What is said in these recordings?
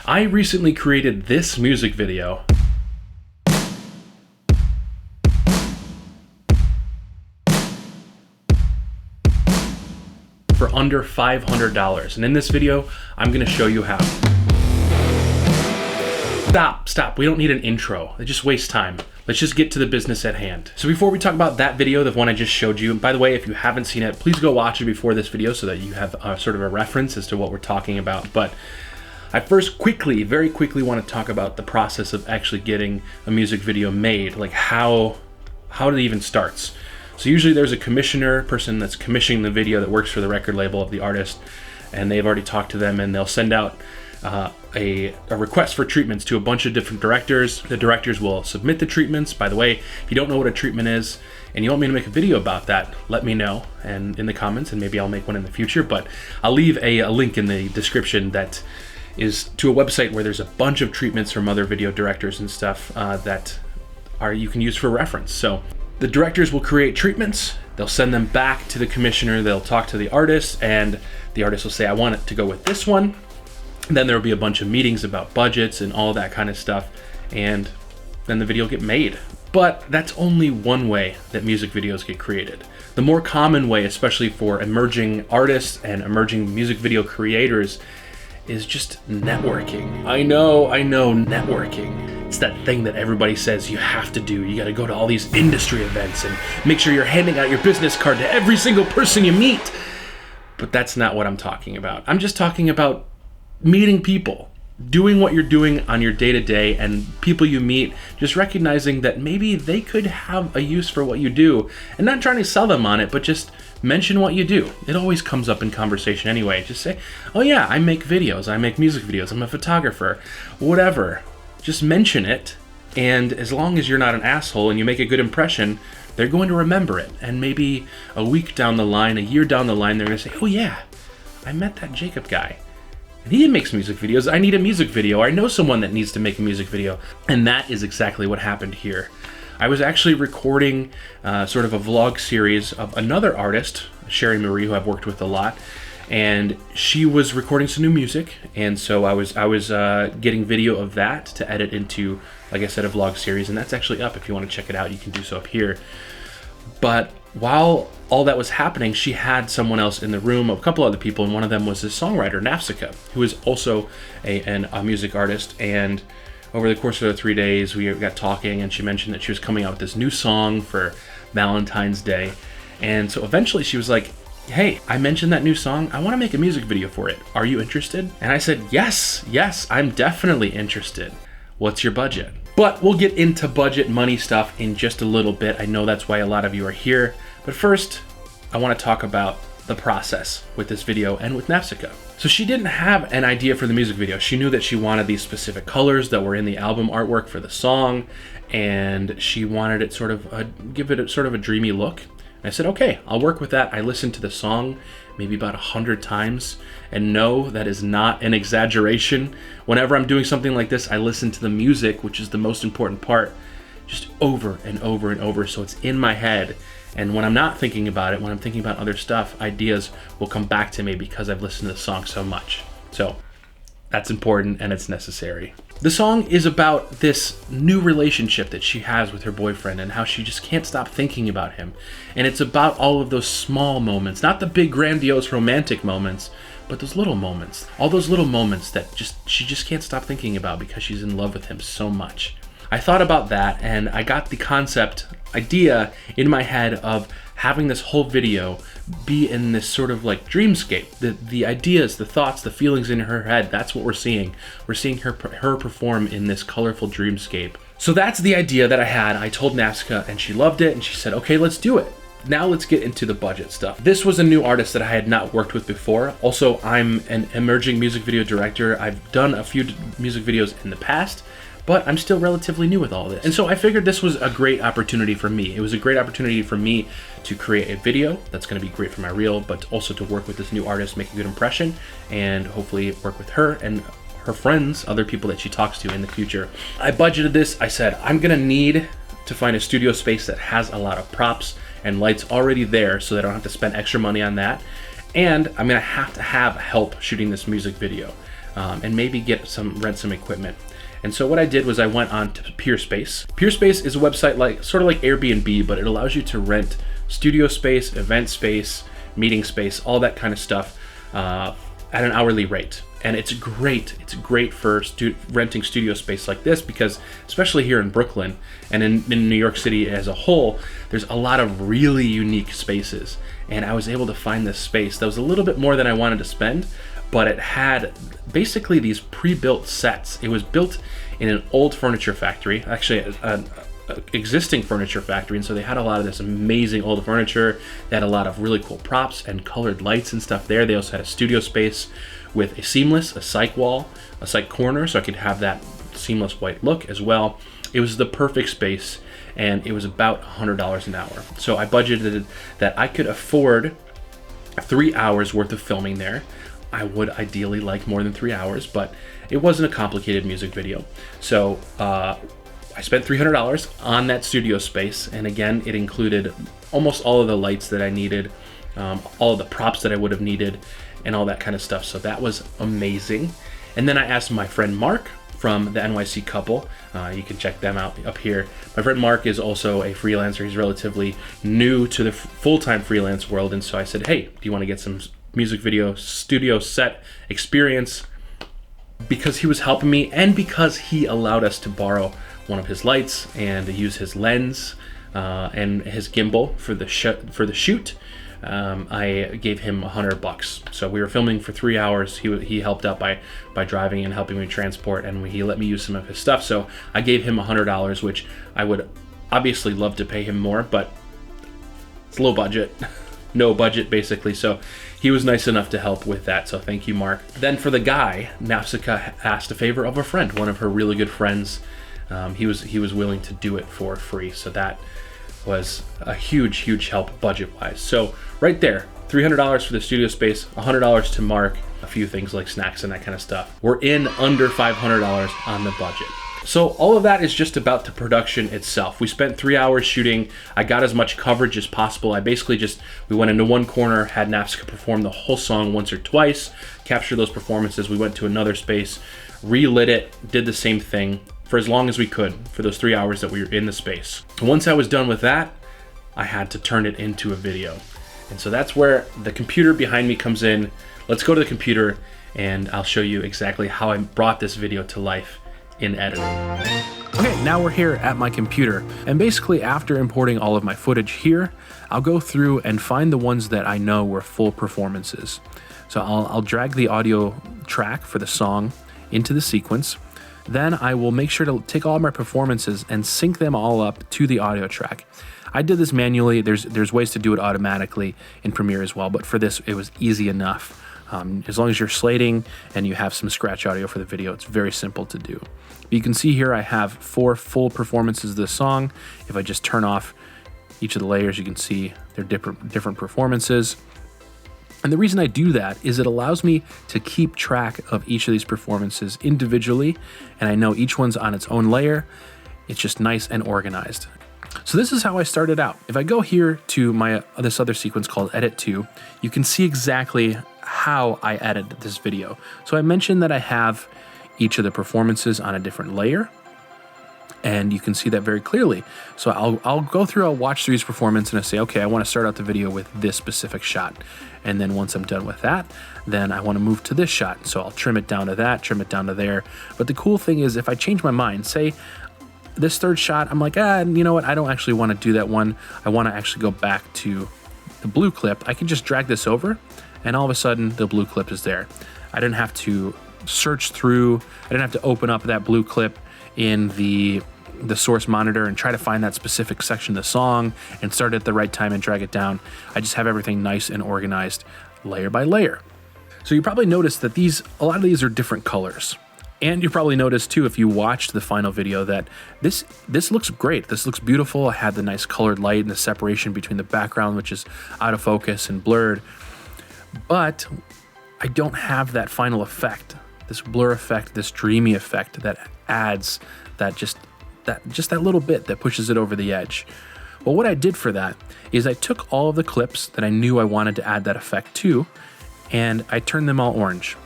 I recently created this music video for under $500. And in this video, I'm gonna show you how. Stop, we don't need an intro. It just wastes time. Let's just get to the business at hand. So before we talk about that video, the one I just showed you, and by the way, if you haven't seen it, please go watch it before this video so that you have sort of a reference as to what we're talking about. But I first very quickly want to talk about the process of actually getting a music video made, like how it even starts. So usually there's a person that's commissioning the video that works for the record label of the artist, and they've already talked to them, and they'll send out a request for treatments to a bunch of different directors. The directors will submit the treatments. By the way, if you don't know what a treatment is and you want me to make a video about that, let me know and in the comments, and maybe I'll make one in the future. But I'll leave a link in the description that is to a website where there's a bunch of treatments from other video directors and stuff that you can use for reference. So the directors will create treatments, they'll send them back to the commissioner, they'll talk to the artist, and the artist will say, I want it to go with this one. Then there will be a bunch of meetings about budgets and all that kind of stuff, and then the video will get made. But that's only one way that music videos get created. The more common way, especially for emerging artists and emerging music video creators, is just networking. I know, networking. It's that thing that everybody says you have to do. You gotta go to all these industry events and make sure you're handing out your business card to every single person you meet. But that's not what I'm talking about. I'm just talking about meeting people, doing what you're doing on your day-to-day, and people you meet, just recognizing that maybe they could have a use for what you do, and not trying to sell them on it, but just mention what you do. It always comes up in conversation anyway. Just say, oh yeah, I make videos, I make music videos, I'm a photographer, whatever. Just mention it, and as long as you're not an asshole and you make a good impression, they're going to remember it. And maybe a week down the line, a year down the line, they're gonna say, oh yeah, I met that Jacob guy. He makes music videos. I need a music video. I know someone that needs to make a music video. And that is exactly what happened here. I was actually recording sort of a vlog series of another artist, Sherry Marie, who I've worked with a lot. And she was recording some new music. And so I was getting video of that to edit into, like I said, a vlog series. And that's actually up. If you want to check it out, you can do so up here. But while all that was happening, she had someone else in the room, a couple other people, and one of them was this songwriter, Nafsika, who is also a music artist. And over the course of the 3 days, we got talking, and she mentioned that she was coming out with this new song for Valentine's Day. And so eventually she was like, hey, I mentioned that new song. I want to make a music video for it. Are you interested? And I said, yes, I'm definitely interested. What's your budget? But we'll get into budget money stuff in just a little bit. I know that's why a lot of you are here. But first, I want to talk about the process with this video and with Nafsika. So she didn't have an idea for the music video. She knew that she wanted these specific colors that were in the album artwork for the song, and she wanted it sort of give it sort of a dreamy look. And I said, okay, I'll work with that. I listened to the song maybe about 100 times, and no, that is not an exaggeration. Whenever I'm doing something like this, I listen to the music, which is the most important part, just over and over and over, so it's in my head. And when I'm not thinking about it, when I'm thinking about other stuff, ideas will come back to me because I've listened to the song so much. So that's important and it's necessary. The song is about this new relationship that she has with her boyfriend and how she just can't stop thinking about him. And it's about all of those small moments, not the big grandiose romantic moments, but those little moments. All those little moments that she just can't stop thinking about because she's in love with him so much. I thought about that, and I got the idea in my head of having this whole video be in this sort of like dreamscape. The ideas, the thoughts, the feelings in her head, that's what we're seeing. We're seeing her perform in this colorful dreamscape. So that's the idea that I had. I told Nafsika, and she loved it, and she said, okay, let's do it. Now let's get into the budget stuff. This was a new artist that I had not worked with before. Also, I'm an emerging music video director. I've done a few music videos in the past, but I'm still relatively new with all this. And so I figured this was a great opportunity for me. It was a great opportunity for me to create a video that's gonna be great for my reel, but also to work with this new artist, make a good impression, and hopefully work with her and her friends, other people that she talks to in the future. I budgeted this. I said, I'm gonna need to find a studio space that has a lot of props and lights already there so that I don't have to spend extra money on that. And I'm gonna have to have help shooting this music video. and maybe rent some equipment. And so what I did was I went on to Peerspace. Peerspace is a website sort of like Airbnb, but it allows you to rent studio space, event space, meeting space, all that kind of stuff at an hourly rate. And it's great. It's great for renting studio space like this, because especially here in Brooklyn and in New York City as a whole, there's a lot of really unique spaces. And I was able to find this space that was a little bit more than I wanted to spend, but it had basically these pre-built sets. It was built in an old furniture factory, actually an existing furniture factory, and so they had a lot of this amazing old furniture. They had a lot of really cool props and colored lights and stuff there. They also had a studio space with a seamless, a cyc wall, a cyc corner, so I could have that seamless white look as well. It was the perfect space, and it was about $100 an hour. So I budgeted that I could afford 3 hours worth of filming there. I would ideally like more than 3 hours, but it wasn't a complicated music video. So I spent $300 on that studio space, and again, it included almost all of the lights that I needed, all of the props that I would have needed, and all that kind of stuff. So that was amazing. And then I asked my friend Mark from the NYC Couple. You can check them out up here. My friend Mark is also a freelancer. He's relatively new to the full-time freelance world, and so I said, hey, do you want to get some music video studio set experience? Because he was helping me, and because he allowed us to borrow one of his lights and use his lens and his gimbal for the shoot. I gave him $100. So we were filming for 3 hours. He helped out by driving and helping me transport, and he let me use some of his stuff. So I gave him $100, which I would obviously love to pay him more, but it's low budget, no budget basically. So he was nice enough to help with that. So thank you, Mark. Then for the guy, Nafsika asked a favor of a friend, one of her really good friends. He was willing to do it for free. So that was a huge help budget-wise. So right there, $300 for the studio space, $100 to Mark, a few things like snacks and that kind of stuff. We're in under $500 on the budget. So all of that is just about the production itself. We spent 3 hours shooting. I got as much coverage as possible. I basically we went into one corner, had Nafsika perform the whole song once or twice, captured those performances. We went to another space, relit it, did the same thing for as long as we could for those 3 hours that we were in the space. Once I was done with that, I had to turn it into a video. And so that's where the computer behind me comes in. Let's go to the computer and I'll show you exactly how I brought this video to life in editing. Okay, now we're here at my computer, and basically after importing all of my footage here, I'll go through and find the ones that I know were full performances. So I'll drag the audio track for the song into the sequence. Then I will make sure to take all my performances and sync them all up to the audio track. I did this manually. There's ways to do it automatically in Premiere as well, but for this it was easy enough. As long as you're slating and you have some scratch audio for the video, it's very simple to do. You can see here I have 4 full performances of this song. If I just turn off each of the layers, you can see they're different performances. And the reason I do that is it allows me to keep track of each of these performances individually, and I know each one's on its own layer. It's just nice and organized. So this is how I started out. If I go here to this other sequence called Edit 2, you can see exactly how I edited this video. So I mentioned that I have each of the performances on a different layer, and you can see that very clearly. So I'll go through, I'll watch through each performance, and I say, okay, I want to start out the video with this specific shot. And then once I'm done with that, then I want to move to this shot. So I'll trim it down to that, trim it down to there. But the cool thing is if I change my mind, say this third shot, I'm like, you know what? I don't actually want to do that one. I want to actually go back to the blue clip. I can just drag this over, and all of a sudden the blue clip is there. I didn't have to search through. I didn't have to open up that blue clip in the source monitor and try to find that specific section of the song and start it at the right time and drag it down. I just have everything nice and organized layer by layer. So you probably noticed that a lot of these are different colors. And you probably noticed too, if you watched the final video, that this looks great. This looks beautiful. I had the nice colored light and the separation between the background, which is out of focus and blurred. But I don't have that final effect, this blur effect, this dreamy effect that adds just that little bit that pushes it over the edge. Well, what I did for that is I took all of the clips that I knew I wanted to add that effect to, and I turned them all orange.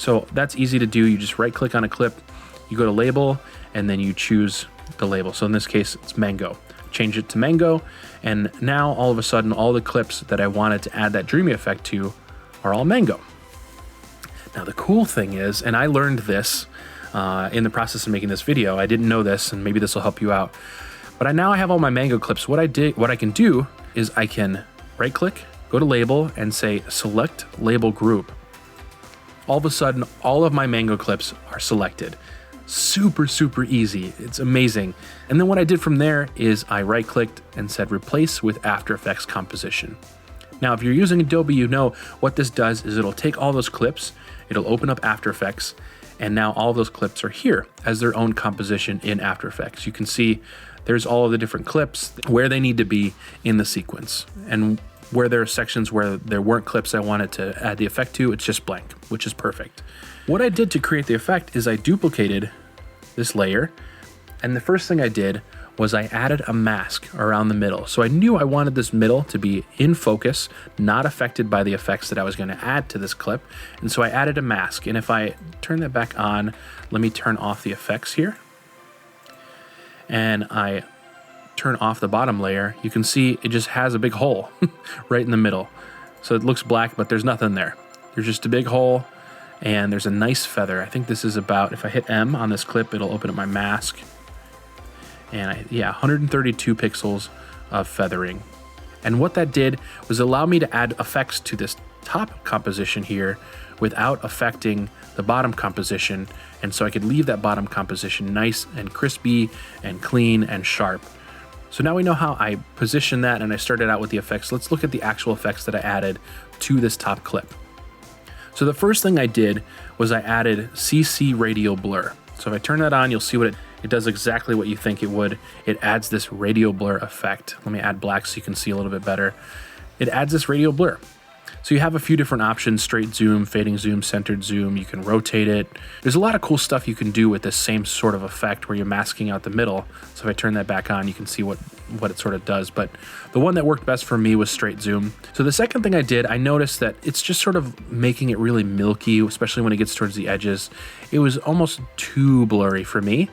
So that's easy to do. You just right click on a clip, you go to label, and then you choose the label. So in this case, it's mango. Change it to mango, and now all of a sudden, all the clips that I wanted to add that dreamy effect to are all mango. Now the cool thing is, and I learned this in the process of making this video, I didn't know this, and maybe this will help you out, but now I have all my mango clips. What I can do is I can right click, go to label, and say select label group. All of a sudden, all of my mango clips are selected. Super, super easy. It's amazing. And then what I did from there is I right clicked and said replace with After Effects composition. Now, if you're using Adobe, you know what this does is it'll take all those clips, it'll open up After Effects, and now all those clips are here as their own composition in After Effects. You can see there's all of the different clips where they need to be in the sequence. And where there are sections where there weren't clips I wanted to add the effect to, it's just blank, which is perfect. What I did to create the effect is I duplicated this layer, and the first thing I did was I added a mask around the middle. So I knew I wanted this middle to be in focus, not affected by the effects that I was going to add to this clip. And so I added a mask. And if I turn that back on, let me turn off the effects here. And I turn off the bottom layer, you can see it just has a big hole right in the middle. So it looks black, but there's nothing there. There's just a big hole, and there's a nice feather. I think this is about, if I hit M on this clip, it'll open up my mask. And yeah, 132 pixels of feathering. And what that did was allow me to add effects to this top composition here without affecting the bottom composition. And so I could leave that bottom composition nice and crispy and clean and sharp. So now we know how I positioned that, and I started out with the effects. Let's look at the actual effects that I added to this top clip. So the first thing I did was I added CC Radial Blur. So if I turn that on, you'll see what it does exactly what you think it would. It adds this Radial Blur effect. Let me add black so you can see a little bit better. It adds this Radial Blur. So you have a few different options: straight zoom, fading zoom, centered zoom. You can rotate it. There's a lot of cool stuff you can do with this same sort of effect where you're masking out the middle. So if I turn that back on, you can see what it sort of does. But the one that worked best for me was straight zoom. So the second thing I did, I noticed that it's just sort of making it really milky, especially when it gets towards the edges. It was almost too blurry for me.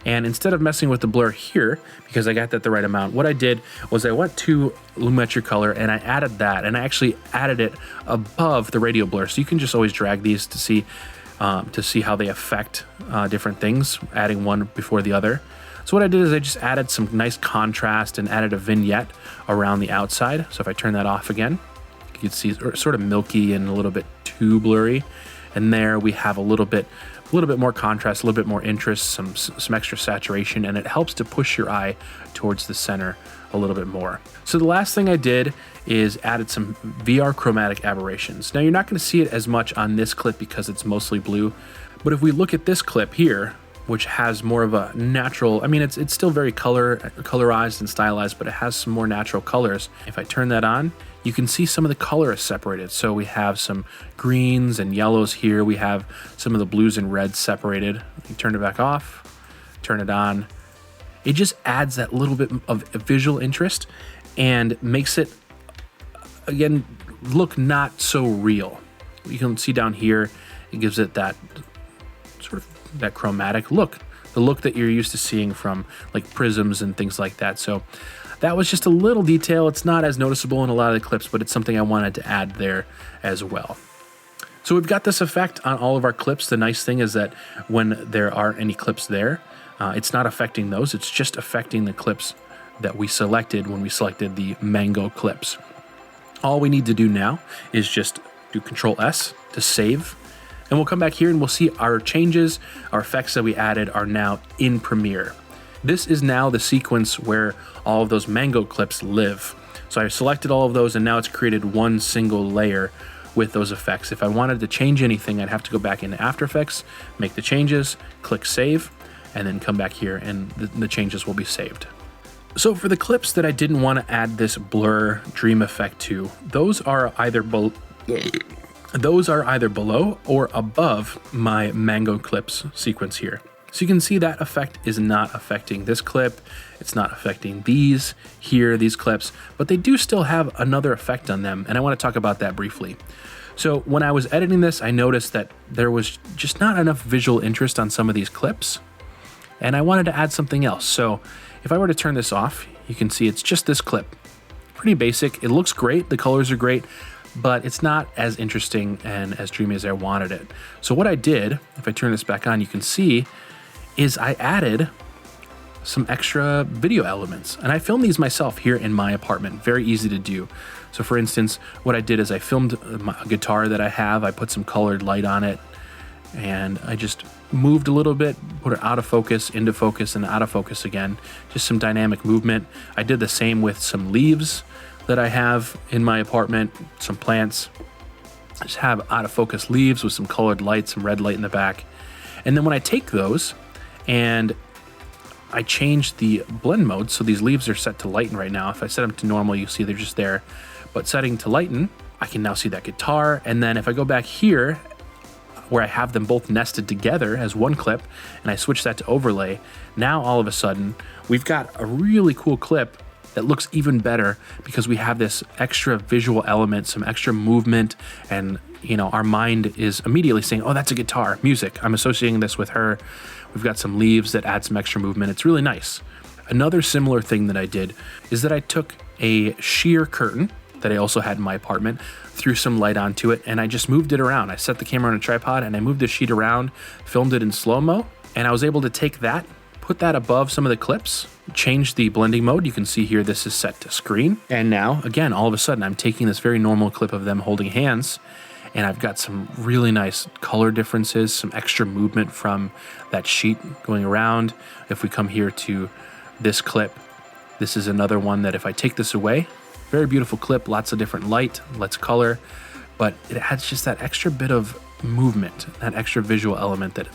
And instead of messing with the blur here, because I got that the right amount, what I did was I went to Lumetri Color and I added that, and I actually added it above the Radial Blur. So you can just always drag these to see how they affect different things, adding one before the other. So what I did is I just added some nice contrast and added a vignette around the outside. So if I turn that off again, you can see it's sort of milky and a little bit too blurry. And there we have a little bit more contrast, a little bit more interest, some extra saturation, and it helps to push your eye towards the center a little bit more. So the last thing I did is added some VR Chromatic Aberrations. Now you're not going to see it as much on this clip because it's mostly blue, but if we look at this clip here, which has more of a natural, I mean, it's still very colorized and stylized, but it has some more natural colors. If I turn that on, you can see some of the color is separated. So we have some greens and yellows here. We have some of the blues and reds separated. You turn it back off, turn it on. It just adds that little bit of visual interest and makes it, again, look not so real. You can see down here, it gives it that sort of that chromatic look, the look that you're used to seeing from like prisms and things like that. So that was just a little detail. It's not as noticeable in a lot of the clips, but it's something I wanted to add there as well. So we've got this effect on all of our clips. The nice thing is that when there aren't any clips there, it's not affecting those. It's just affecting the clips that we selected when we selected the mango clips. All we need to do now is just do Control S to save. And we'll come back here and we'll see our changes, our effects that we added are now in Premiere. This is now the sequence where all of those mango clips live. So I selected all of those and now it's created one single layer with those effects. If I wanted to change anything, I'd have to go back into After Effects, make the changes, click Save, and then come back here and the changes will be saved. So for the clips that I didn't want to add this blur dream effect to, those are either below or above my mango clips sequence here. So you can see that effect is not affecting this clip. It's not affecting these clips, but they do still have another effect on them. And I want to talk about that briefly. So when I was editing this, I noticed that there was just not enough visual interest on some of these clips, and I wanted to add something else. So if I were to turn this off, you can see it's just this clip. Pretty basic. It looks great. The colors are great, but it's not as interesting and as dreamy as I wanted it. So what I did, if I turn this back on, you can see, is I added some extra video elements. And I filmed these myself here in my apartment. Very easy to do. So for instance, what I did is I filmed a guitar that I have. I put some colored light on it, and I just moved a little bit, put it out of focus, into focus, and out of focus again. Just some dynamic movement. I did the same with some leaves that I have in my apartment, some plants. I just have out of focus leaves with some colored light, some red light in the back. And then when I take those and I change the blend mode, so these leaves are set to lighten right now. If I set them to normal, you see they're just there. But setting to lighten, I can now see that guitar. And then if I go back here, where I have them both nested together as one clip, and I switch that to overlay, now all of a sudden, we've got a really cool clip that looks even better because we have this extra visual element, some extra movement, and you know, our mind is immediately saying, oh, that's a guitar, music. I'm associating this with her. We've got some leaves that add some extra movement. It's really nice. Another similar thing that I did is that I took a sheer curtain that I also had in my apartment, threw some light onto it, and I just moved it around. I set the camera on a tripod and I moved the sheet around, filmed it in slow-mo, and I was able to take that, put that above some of the clips, change the blending mode. You can see here this is set to screen. And now, again, all of a sudden, I'm taking this very normal clip of them holding hands, and I've got some really nice color differences, some extra movement from that sheet going around. If we come here to this clip, this is another one that if I take this away, very beautiful clip, lots of different light, lots of color, but it adds just that extra bit of movement, that extra visual element that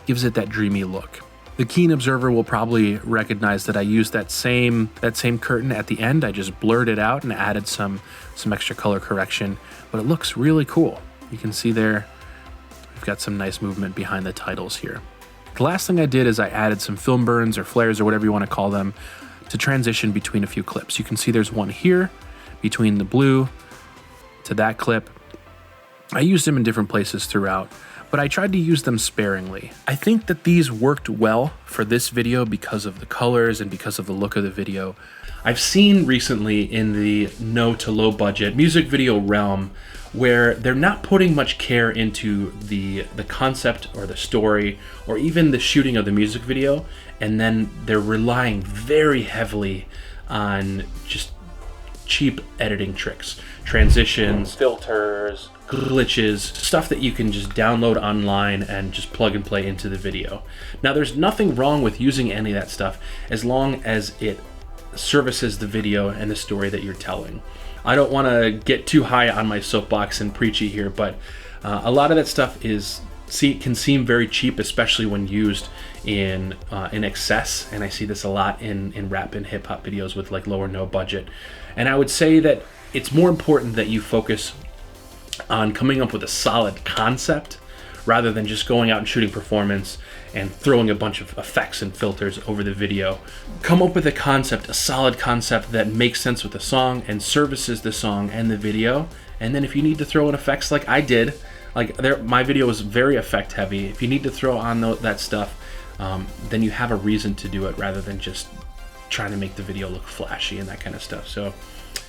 gives it that dreamy look. The keen observer will probably recognize that I used that same curtain at the end. I just blurred it out and added some extra color correction, but it looks really cool. You can see there, we've got some nice movement behind the titles here. The last thing I did is I added some film burns or flares or whatever you want to call them to transition between a few clips. You can see there's one here between the blue to that clip. I used them in different places throughout, but I tried to use them sparingly. I think that these worked well for this video because of the colors and because of the look of the video. I've seen recently in the no to low budget music video realm where they're not putting much care into the concept or the story or even the shooting of the music video, and then they're relying very heavily on just cheap editing tricks, transitions, filters, glitches, stuff that you can just download online and just plug and play into the video. Now, there's nothing wrong with using any of that stuff as long as it services the video and the story that you're telling. I don't want to get too high on my soapbox and preachy here, but a lot of that stuff can seem very cheap, especially when used in excess, and I see this a lot in rap and hip hop videos with like low or no budget. And I would say that it's more important that you focus on coming up with a solid concept rather than just going out and shooting performance and throwing a bunch of effects and filters over the video. Come up with a concept, a solid concept that makes sense with the song and services the song and the video. And then if you need to throw in effects like I did, my video was very effect heavy. If you need to throw on that stuff, then you have a reason to do it rather than just trying to make the video look flashy and that kind of stuff. So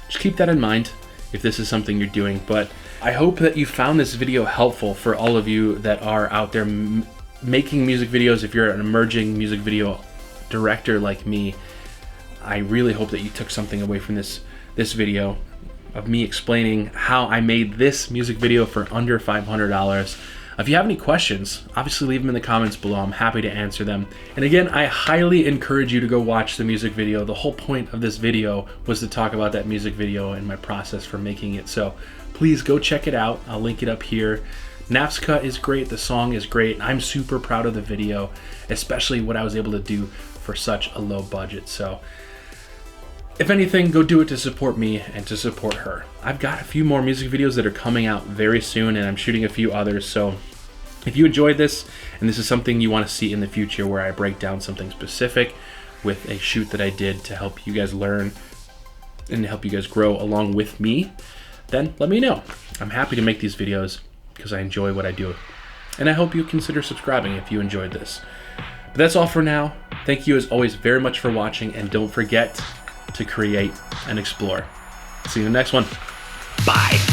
just keep that in mind if this is something you're doing. But I hope that you found this video helpful for all of you that are out there making music videos. If you're an emerging music video director like me, I really hope that you took something away from this video of me explaining how I made this music video for under $500. If you have any questions, obviously leave them in the comments below. I'm happy to answer them. And again, I highly encourage you to go watch the music video. The whole point of this video was to talk about that music video and my process for making it. So please go check it out. I'll link it up here. Naf's cut is great, the song is great. I'm super proud of the video, especially what I was able to do for such a low budget. So if anything, go do it to support me and to support her. I've got a few more music videos that are coming out very soon, and I'm shooting a few others. So if you enjoyed this and this is something you want to see in the future where I break down something specific with a shoot that I did to help you guys learn and help you guys grow along with me, then let me know. I'm happy to make these videos because I enjoy what I do. And I hope you consider subscribing if you enjoyed this. But that's all for now. Thank you as always very much for watching, and don't forget to create and explore. See you in the next one. Bye.